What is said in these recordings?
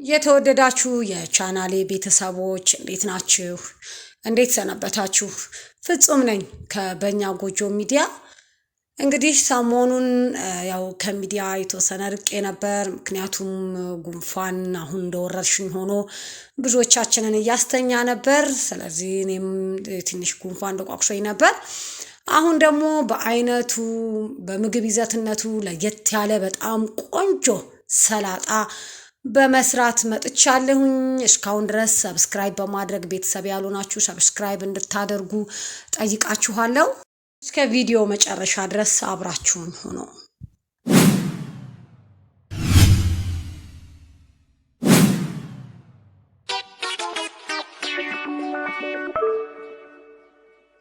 የተወደዳችሁ የቻናሌ ቤተሰቦች እንዴት ናችሁ? እንዴት ሰነበታችሁ? ፍጹም ነኝ ከበኛ ጎጆ ሚዲያ። እንግዲህ ሰሞኑን ያው ከሚዲያ የተወሰነ ርቄ ነበር። ምክንያቱም ጉንፋን አሁን እንደወረርሽኝ ሆኖ ብዙዎቻችንን እያስተኛ ነበር። ስለዚህ እኔም ትንሽ ጉንፋን እንደቋቁሶኝ ነበር። አሁን ደግሞ በአይነቱ በምግብ ይዘትነቱ ለየት ያለ በጣም ቆንጆ ሰላጣ በመስራት መጥቻለሁኝ። እስካሁን ድረስ ሰብስክራይብ በማድረግ ቤተሰብ ያልሆናችሁ ሰብስክራይብ እንድታደርጉ ጠይቃችኋለሁ። እስከ ቪዲዮ መጨረሻ ድረስ አብራችሁን ሆኖ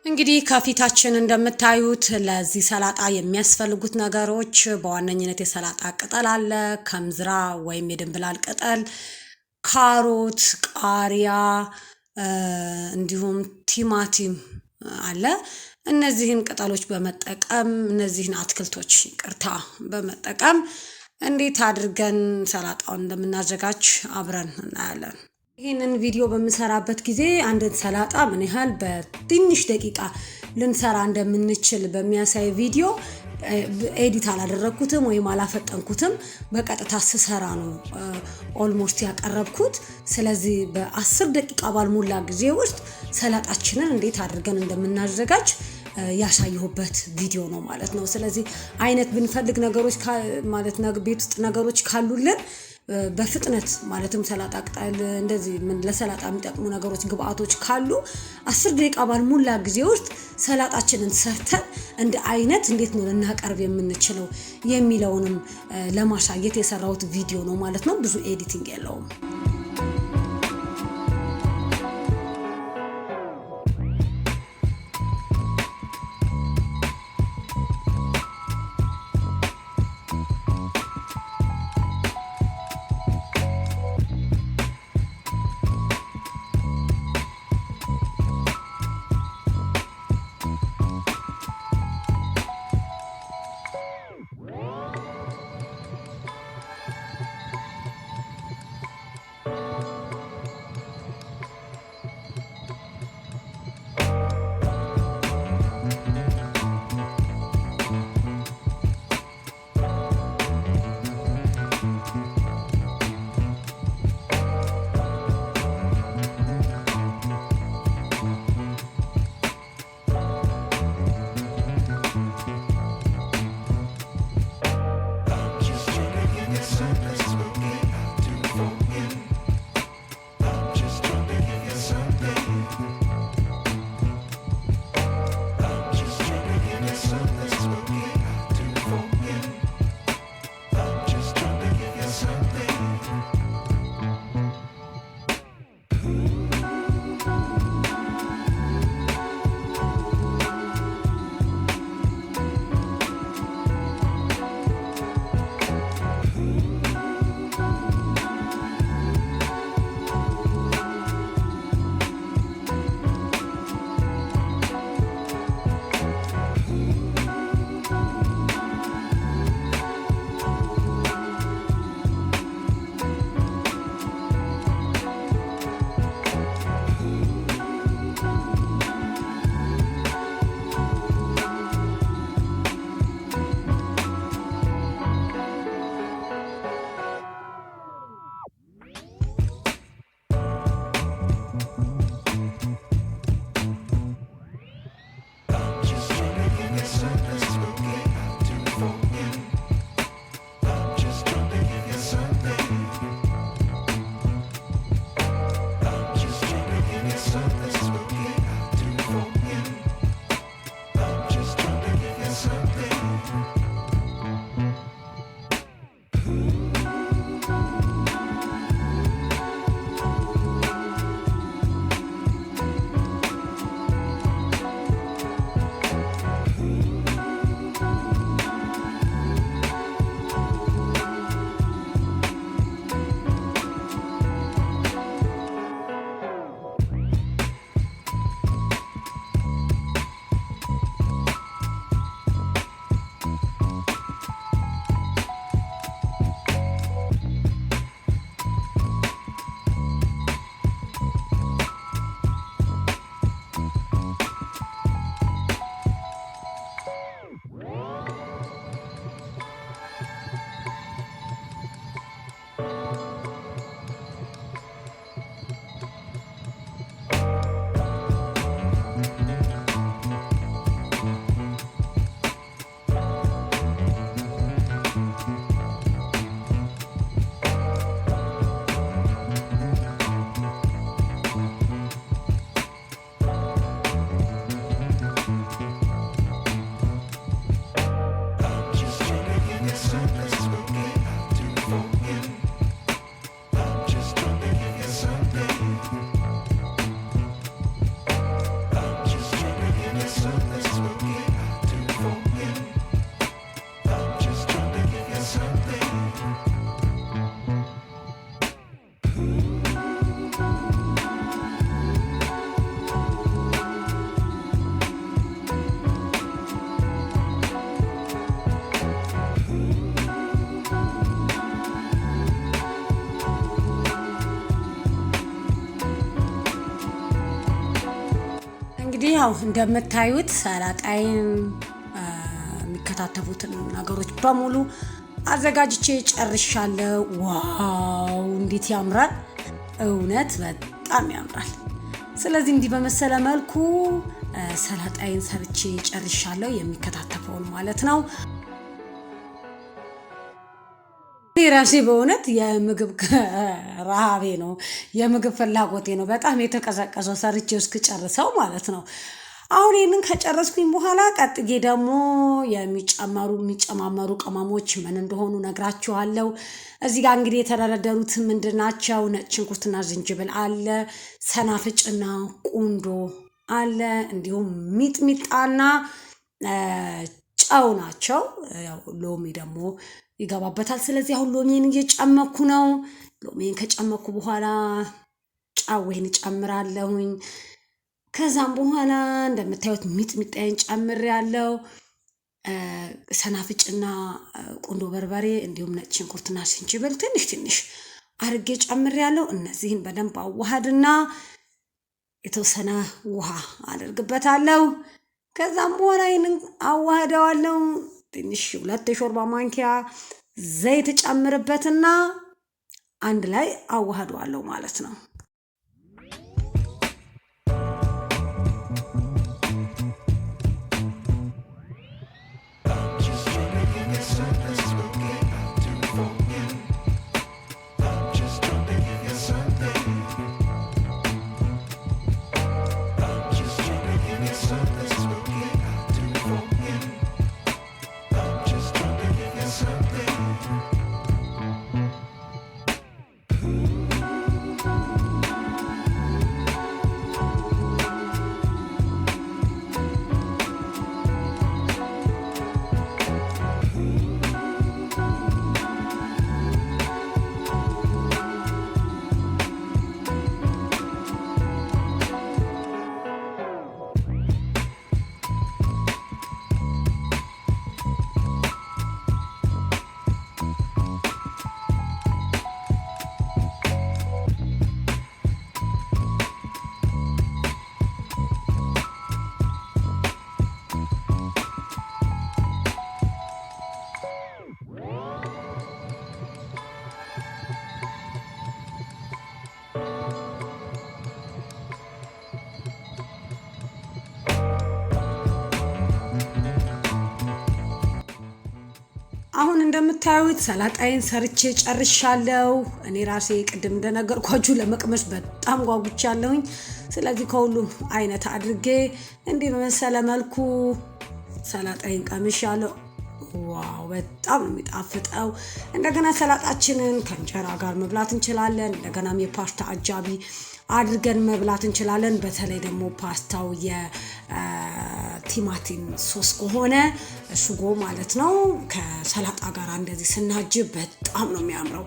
እንግዲህ ከፊታችን እንደምታዩት ለዚህ ሰላጣ የሚያስፈልጉት ነገሮች በዋነኝነት የሰላጣ ቅጠል አለ፣ ከምዝራ ወይም የድንብላል ቅጠል፣ ካሮት፣ ቃሪያ እንዲሁም ቲማቲም አለ። እነዚህን ቅጠሎች በመጠቀም እነዚህን አትክልቶች በመጠቀም እንዴት አድርገን ሰላጣውን እንደምናዘጋጅ አብረን እናያለን። ይህንን ቪዲዮ በምሰራበት ጊዜ አንድን ሰላጣ ምን ያህል በትንሽ ደቂቃ ልንሰራ እንደምንችል በሚያሳይ ቪዲዮ ኤዲት አላደረኩትም ወይም አላፈጠንኩትም። በቀጥታ ስሰራ ነው ኦልሞስት ያቀረብኩት። ስለዚህ በ10 ደቂቃ ባልሞላ ጊዜ ውስጥ ሰላጣችንን እንዴት አድርገን እንደምናዘጋጅ ያሳየሁበት ቪዲዮ ነው ማለት ነው። ስለዚህ አይነት ብንፈልግ ነገሮች ማለት ቤት ውስጥ ነገሮች ካሉልን በፍጥነት ማለትም ሰላጣ ቅጠል እንደዚህ ለሰላጣ የሚጠቅሙ ነገሮች ግብአቶች ካሉ 10 ደቂቃ ባልሞላ ጊዜ ውስጥ ሰላጣችንን ሰርተን እንደ አይነት እንዴት ነው ልናቀርብ የምንችለው የሚለውንም ለማሳየት የሰራሁት ቪዲዮ ነው ማለት ነው። ብዙ ኤዲቲንግ የለውም። እንግዲህ ያው እንደምታዩት ሰላጣዬን የሚከታተፉትን ነገሮች በሙሉ አዘጋጅቼ ጨርሻለሁ። ዋው እንዴት ያምራል! እውነት በጣም ያምራል። ስለዚህ እንዲህ በመሰለ መልኩ ሰላጣዬን ሰርቼ ጨርሻለሁ፣ የሚከታተፈውን ማለት ነው። ራሴ በእውነት የምግብ ረሃቤ ነው፣ የምግብ ፍላጎቴ ነው በጣም የተቀሰቀሰው ሰርቼ እስክጨርሰው ማለት ነው። አሁን ይሄንን ከጨረስኩኝ በኋላ ቀጥዬ ደግሞ የሚጨማመሩ ቅመሞች ምን እንደሆኑ ነግራችኋለሁ። እዚህ ጋር እንግዲህ የተደረደሩት ምንድናቸው? ነጭ ሽንኩርትና ዝንጅብል አለ፣ ሰናፍጭና ቁንዶ አለ፣ እንዲሁም ሚጥሚጣና ጨው ናቸው። ያው ሎሚ ደግሞ ይገባበታል። ስለዚህ አሁን ሎሚን እየጨመኩ ነው። ሎሚን ከጨመኩ በኋላ ጫዌን ጨምራለሁኝ። ከዛም በኋላ እንደምታዩት ሚጥሚጣዬን ጨምሬያለሁ። ሰናፍጭና ቁንዶ በርበሬ እንዲሁም ነጭ ሽንኩርትና ዝንጅብል ትንሽ ትንሽ አድርጌ ጨምሬያለሁ። እነዚህን በደንብ አዋሃድና የተወሰነ ውሃ አደርግበታለሁ። ከዛም በኋላ ይሄንን አዋህደዋለሁ። ትንሽ 2 የሾርባ ማንኪያ ዘይት ጨምርበትና አንድ ላይ አዋህደዋለሁ ማለት ነው። አሁን እንደምታዩት ሰላጣዬን ሰርቼ ጨርሻለሁ። እኔ ራሴ ቅድም እንደነገርኳችሁ ለመቅመስ በጣም ጓጉቻለሁኝ። ስለዚህ ከሁሉም አይነት አድርጌ እንዲህ በመሰለ መልኩ ሰላጣዬን ቀምሻለሁ። ዋው በጣም ነው የሚጣፍጠው። እንደገና ሰላጣችንን ከእንጀራ ጋር መብላት እንችላለን። እንደገናም የፓስታ አጃቢ አድርገን መብላት እንችላለን። በተለይ ደግሞ ፓስታው የቲማቲም ሶስ ከሆነ እሱጎ ማለት ነው ከሰላጣ ጋር እንደዚህ ስናጅብ በጣም ነው የሚያምረው።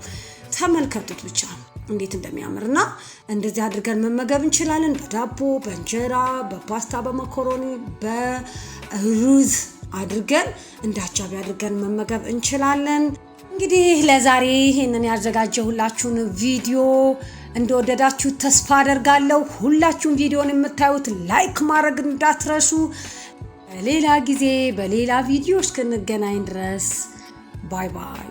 ተመልከቱት ብቻ እንዴት እንደሚያምርና እንደዚህ አድርገን መመገብ እንችላለን። በዳቦ፣ በእንጀራ፣ በፓስታ፣ በመኮሮኒ፣ በሩዝ አድርገን እንዳቻቢ አድርገን መመገብ እንችላለን። እንግዲህ ለዛሬ ይሄንን ያዘጋጀሁላችሁን ቪዲዮ እንደወደዳችሁ ተስፋ አደርጋለሁ። ሁላችሁም ቪዲዮን የምታዩት ላይክ ማድረግ እንዳትረሱ። ሌላ ጊዜ በሌላ ቪዲዮ እስክንገናኝ ድረስ ባይ ባይ።